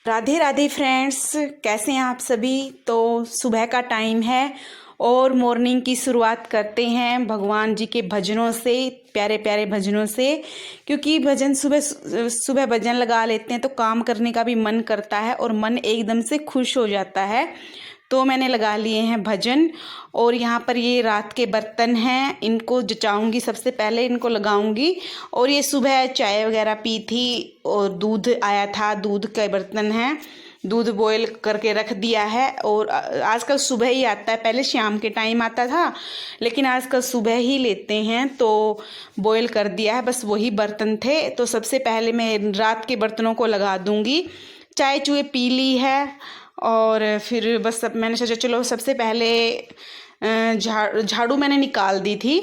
Radhe Radhe friends, कैसे हैं आप सभी। तो सुबह का टाइम है और मॉर्निंग की शुरुआत करते हैं भगवान जी के भजनों से, प्यारे प्यारे भजनों से। क्योंकि भजन सुबह सुबह भजन लगा लेते हैं तो काम करने का भी मन करता है और मन एकदम से खुश हो जाता है। तो मैंने लगा लिए हैं भजन। और यहाँ पर ये रात के बर्तन हैं, इनको जचाऊंगी, सबसे पहले इनको लगाऊंगी। और ये सुबह चाय वगैरह पी थी और दूध आया था, दूध के बर्तन हैं, दूध बॉयल करके रख दिया है। और आजकल सुबह ही आता है, पहले शाम के टाइम आता था लेकिन आजकल सुबह ही लेते हैं, तो बॉयल कर दिया है। बस वही बर्तन थे, तो सबसे पहले मैं रात के बर्तनों को लगा दूंगी। चाय चूहे पी ली है और फिर बस सब मैंने सोचा चलो सबसे पहले झाड़ू मैंने निकाल दी थी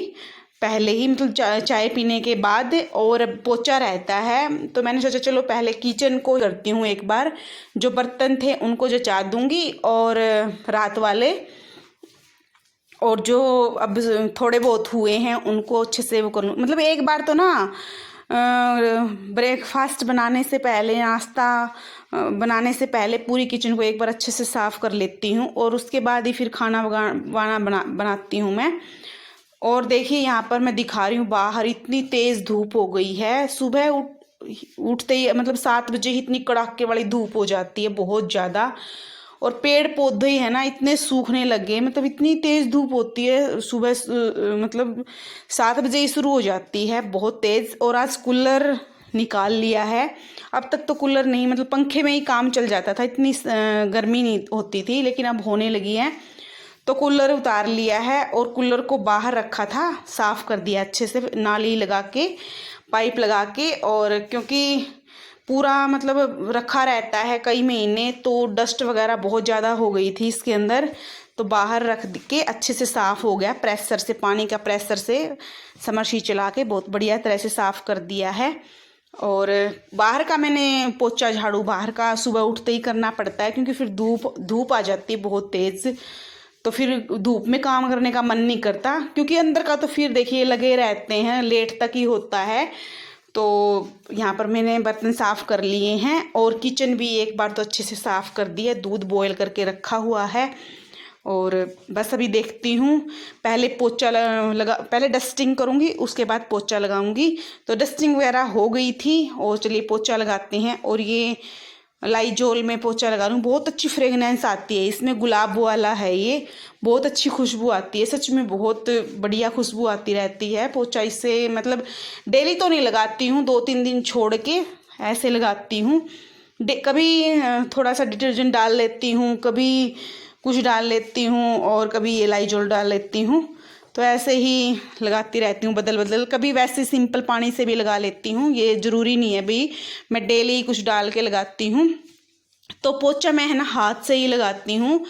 पहले ही, मतलब चाय पीने के बाद। और पोछा रहता है तो मैंने सोचा चलो पहले किचन को करती हूँ एक बार, जो बर्तन थे उनको जचा दूंगी और रात वाले, और जो अब थोड़े बहुत हुए हैं उनको अच्छे से वो कर लूँ। मतलब एक बार तो ना ब्रेकफास्ट बनाने से पहले, नाश्ता बनाने से पहले पूरी किचन को एक बार अच्छे से साफ़ कर लेती हूँ और उसके बाद ही फिर खाना बनाती हूँ मैं। और देखिए यहाँ पर मैं दिखा रही हूँ, बाहर इतनी तेज़ धूप हो गई है। सुबह उठते ही मतलब 7 बजे ही इतनी कड़ाके वाली धूप हो जाती है, बहुत ज़्यादा। और पेड़ पौधे ही है ना इतने सूखने लगे, मतलब इतनी तेज़ धूप होती है सुबह, मतलब 7 बजे ही शुरू हो जाती है, बहुत तेज़। और आज कूलर निकाल लिया है। अब तक तो कूलर नहीं, मतलब पंखे में ही काम चल जाता था, इतनी गर्मी नहीं होती थी, लेकिन अब होने लगी है तो कूलर उतार लिया है। और कूलर को बाहर रखा था, साफ़ कर दिया अच्छे से, नाली लगा के, पाइप लगा के। और क्योंकि पूरा मतलब रखा रहता है कई महीने, तो डस्ट वगैरह बहुत ज़्यादा हो गई थी इसके अंदर, तो बाहर रख के अच्छे से साफ़ हो गया। प्रेशर से, पानी का प्रेशर से समरसी चला के बहुत बढ़िया तरह से साफ़ कर दिया है। और बाहर का मैंने पोछा झाड़ू बाहर का सुबह उठते ही करना पड़ता है, क्योंकि फिर धूप आ जाती है बहुत तेज़, तो फिर धूप में काम करने का मन नहीं करता। क्योंकि अंदर का तो फिर देखिए लगे रहते हैं, लेट तक ही होता है। तो यहाँ पर मैंने बर्तन साफ़ कर लिए हैं और किचन भी एक बार तो अच्छे से साफ़ कर दिया, दूध बॉयल करके रखा हुआ है। और बस अभी देखती हूँ, पहले पोछा लगा, पहले डस्टिंग करूँगी उसके बाद पोछा लगाऊंगी। तो डस्टिंग वगैरह हो गई थी और चलिए पोछा लगाते हैं। और ये लाइजोल में पोछा लगा लूँ, बहुत अच्छी फ्रेगनेंस आती है इसमें, गुलाब वाला है ये, बहुत अच्छी खुशबू आती है, सच में बहुत बढ़िया खुशबू आती रहती है पोछा इससे। मतलब डेली तो नहीं लगाती हूँ, 2-3 दिन छोड़ के ऐसे लगाती हूँ। कभी थोड़ा सा डिटर्जेंट डाल लेती हूँ, कभी कुछ डाल लेती हूँ और कभी ये लाइजोल डाल लेती हूँ, तो ऐसे ही लगाती रहती हूँ बदल बदल। कभी वैसे सिंपल पानी से भी लगा लेती हूँ, ये ज़रूरी नहीं है भाई मैं डेली कुछ डाल के लगाती हूँ। तो पोछा मैं है ना हाथ से ही लगाती हूँ।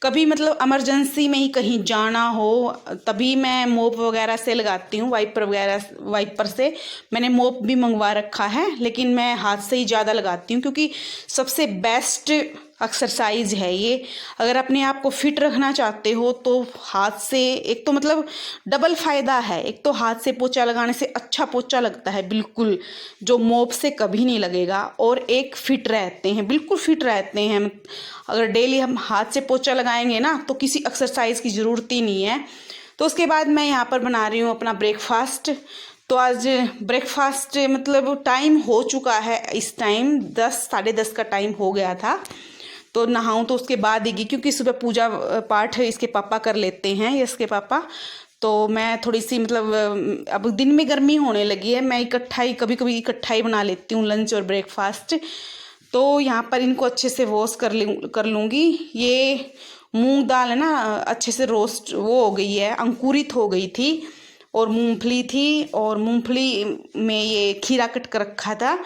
कभी मतलब इमरजेंसी में ही कहीं जाना हो तभी मैं मोप वगैरह से लगाती हूँ, वाइपर से मैंने मोप भी मंगवा रखा है, लेकिन मैं हाथ से ही ज़्यादा लगाती हूँ क्योंकि सबसे बेस्ट एक्सरसाइज है ये। अगर अपने आप को फिट रखना चाहते हो तो हाथ से, एक तो मतलब डबल फ़ायदा है, एक तो हाथ से पोछा लगाने से अच्छा पोछा लगता है बिल्कुल, जो मोप से कभी नहीं लगेगा। और एक फिट रहते हैं, बिल्कुल फिट रहते हैं। अगर डेली हम हाथ से पोछा लगाएंगे ना तो किसी एक्सरसाइज की ज़रूरत ही नहीं है। तो उसके बाद मैं यहाँ पर बना रही हूँ अपना ब्रेकफास्ट। तो आज ब्रेकफास्ट मतलब टाइम हो चुका है, इस टाइम 10 साढ़े 10 का टाइम हो गया था। तो नहाऊं तो उसके बाद ही, क्योंकि सुबह पूजा पाठ इसके पापा कर लेते हैं, इसके पापा। तो मैं थोड़ी सी मतलब अब दिन में गर्मी होने लगी है, मैं इकट्ठा ही, कभी कभी इकट्ठा ही बना लेती हूँ लंच और ब्रेकफास्ट। तो यहाँ पर इनको अच्छे से वॉश कर लूँगी। ये मूंग दाल है ना, अच्छे से रोस्ट वो हो गई है, अंकुरित हो गई थी। और मूंगफली थी, और मूंगफली में ये खीरा कट कर रखा था,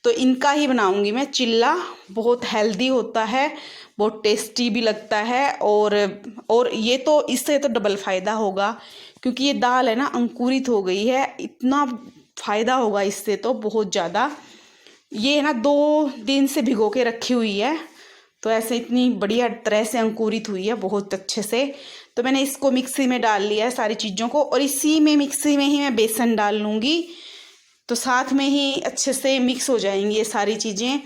तो इनका ही बनाऊंगी मैं चिल्ला। बहुत हेल्दी होता है, बहुत टेस्टी भी लगता है। और ये तो इससे तो डबल फ़ायदा होगा, क्योंकि ये दाल है ना अंकुरित हो गई है, इतना फ़ायदा होगा इससे तो बहुत ज़्यादा। ये है ना 2 दिन से भिगो के रखी हुई है, तो ऐसे इतनी बढ़िया तरह से अंकुरित हुई है बहुत अच्छे से। तो मैंने इसको मिक्सी में डाल लिया है सारी चीज़ों को, और इसी में मिक्सी में ही मैं बेसन डाल लूँगी, तो साथ में ही अच्छे से मिक्स हो जाएंगी ये सारी चीज़ें।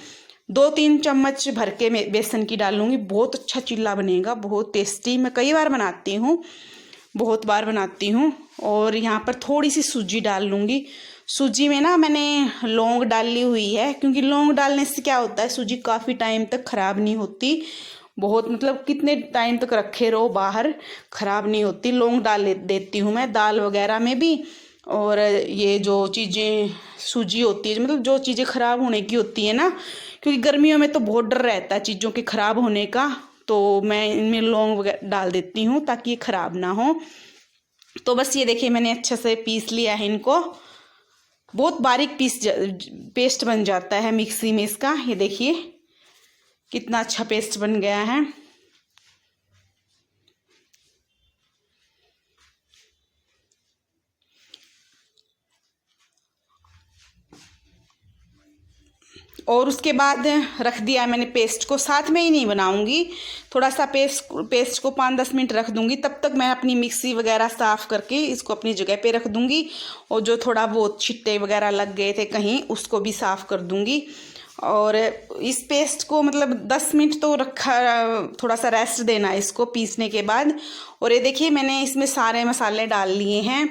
2-3 चम्मच भर के मैं बेसन की डालूँगी। बहुत अच्छा चिल्ला बनेगा, बहुत टेस्टी। मैं कई बार बनाती हूँ, बहुत बार बनाती हूँ। और यहाँ पर थोड़ी सी सूजी डाल लूँगी। सूजी में ना मैंने लौंग डाली हुई है, क्योंकि लौंग डालने से क्या होता है, सूजी काफ़ी टाइम तक ख़राब नहीं होती। बहुत मतलब कितने टाइम तक रखे रहो बाहर, ख़राब नहीं होती। लौंग डाल देती हूँ मैं दाल वगैरह में भी। और ये जो चीज़ें सूजी होती है, मतलब जो चीज़ें ख़राब होने की होती है ना, क्योंकि गर्मियों में तो बहुत डर रहता है चीज़ों के ख़राब होने का, तो मैं इनमें लौंग वगैरह डाल देती हूँ ताकि ये ख़राब ना हो। तो बस ये देखिए मैंने अच्छे से पीस लिया है इनको। बहुत बारीक पेस्ट बन जाता है मिक्सी में इसका। ये देखिए कितना अच्छा पेस्ट बन गया है। और उसके बाद रख दिया मैंने पेस्ट को। साथ में ही नहीं बनाऊंगी, थोड़ा सा पेस्ट को 5-10 मिनट रख दूंगी। तब तक मैं अपनी मिक्सी वगैरह साफ़ करके इसको अपनी जगह पे रख दूंगी। और जो थोड़ा बहुत छिट्टे वगैरह लग गए थे कहीं, उसको भी साफ़ कर दूंगी। और इस पेस्ट को मतलब 10 मिनट तो रखा, थोड़ा सा रेस्ट देना है इसको पीसने के बाद। और ये देखिए मैंने इसमें सारे मसाले डाल लिए हैं।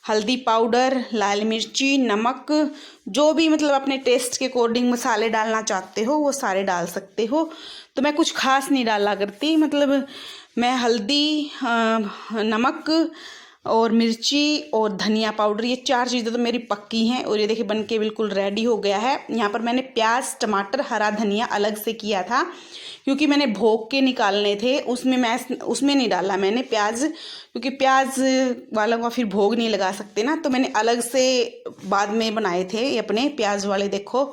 हल्दी पाउडर, लाल मिर्ची, नमक, जो भी मतलब अपने टेस्ट के अकॉर्डिंग मसाले डालना चाहते हो वो सारे डाल सकते हो। तो मैं कुछ खास नहीं डाला करती, मतलब मैं हल्दी, नमक और मिर्ची और धनिया पाउडर, ये 4 चीज़ें तो मेरी पक्की हैं। और ये देखिए बन के बिल्कुल रेडी हो गया है। यहाँ पर मैंने प्याज, टमाटर, हरा धनिया अलग से किया था, क्योंकि मैंने भोग के निकालने थे, उसमें नहीं डाला मैंने प्याज, क्योंकि प्याज वालों का फिर भोग नहीं लगा सकते ना। तो मैंने अलग से बाद में बनाए थे ये अपने प्याज वाले। देखो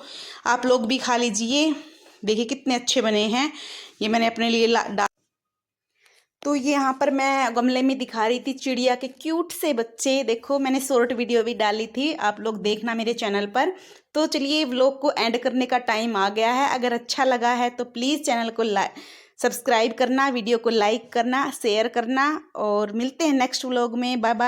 आप लोग भी खा लीजिए, देखिए कितने अच्छे बने हैं। ये मैंने अपने लिए तो ये यहाँ पर मैं गमले में दिखा रही थी चिड़िया के क्यूट से बच्चे। देखो मैंने शॉर्ट वीडियो भी डाली थी, आप लोग देखना मेरे चैनल पर। तो चलिए व्लॉग को एंड करने का टाइम आ गया है। अगर अच्छा लगा है तो प्लीज़ चैनल को सब्सक्राइब करना, वीडियो को लाइक करना, शेयर करना। और मिलते हैं नेक्स्ट व्लॉग में। Bye bye.